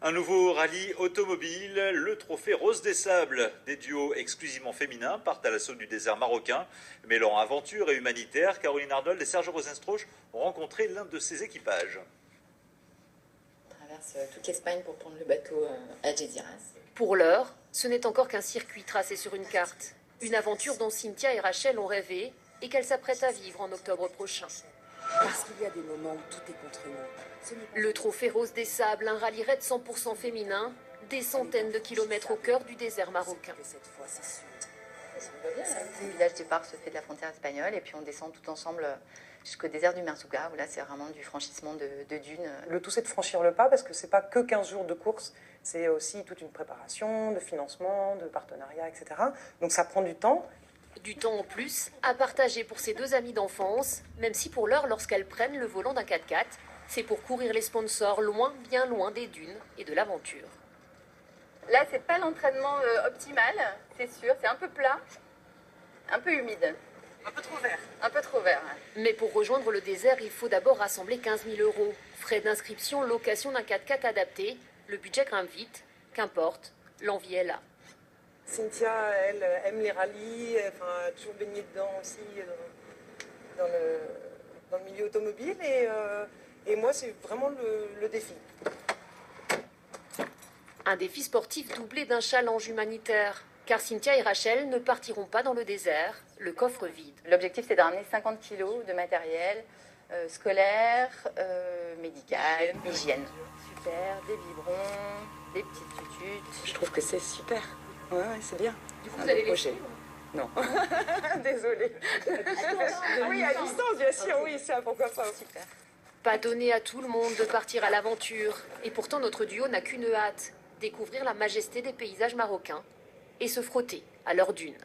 Un nouveau rallye automobile, le trophée Rose des Sables. Des duos exclusivement féminins partent à l'assaut du désert marocain. Mêlant aventure et humanitaire, Caroline Arnold et Serge Rosenstrauch ont rencontré l'un de ses équipages. On traverse toute l'Espagne pour prendre le bateau à Algeciras. Pour l'heure, ce n'est encore qu'un circuit tracé sur une carte. Une aventure dont Cynthia et Rachel ont rêvé et qu'elles s'apprêtent à vivre en octobre prochain. Parce qu'il y a des moments où tout est contre nous. Le trophée Rose des Sables, un rallye raid 100% féminin, des centaines de kilomètres au cœur du désert marocain. Le village départ se fait de la frontière espagnole et puis on descend tout ensemble jusqu'au désert du Merzouga, où là c'est vraiment du franchissement de dunes. Le tout c'est de franchir le pas parce que c'est pas que 15 jours de course, c'est aussi toute une préparation, de financement, de partenariat, etc. Donc ça prend du temps. Du temps en plus à partager pour ces deux amies d'enfance, même si pour l'heure, lorsqu'elles prennent le volant d'un 4x4, c'est pour courir les sponsors loin, bien loin des dunes et de l'aventure. Là, c'est pas l'entraînement optimal, c'est sûr. C'est un peu plat, un peu humide. Un peu trop vert. Un peu trop vert. Ouais. Mais pour rejoindre le désert, il faut d'abord rassembler 15 000 €. Frais d'inscription, location d'un 4x4 adapté. Le budget grimpe vite. Qu'importe, l'envie est là. Cynthia, elle aime les rallyes, enfin, a toujours baigné dedans aussi, dans le milieu automobile. Et moi, c'est vraiment le défi. Un défi sportif doublé d'un challenge humanitaire. Car Cynthia et Rachel ne partiront pas dans le désert, le coffre vide. L'objectif, c'est de ramener 50 kilos de matériel scolaire, médical, hygiène. Super, des biberons, des petites tututes. Je trouve que c'est super. Ouais, c'est bien. Du coup, vous allez les suivre ? Non. Désolée. Oui, à distance, bien sûr, oui, ça, pourquoi pas. Super. Pas donné à tout le monde de partir à l'aventure. Et pourtant, notre duo n'a qu'une hâte, découvrir la majesté des paysages marocains et se frotter à leurs dunes.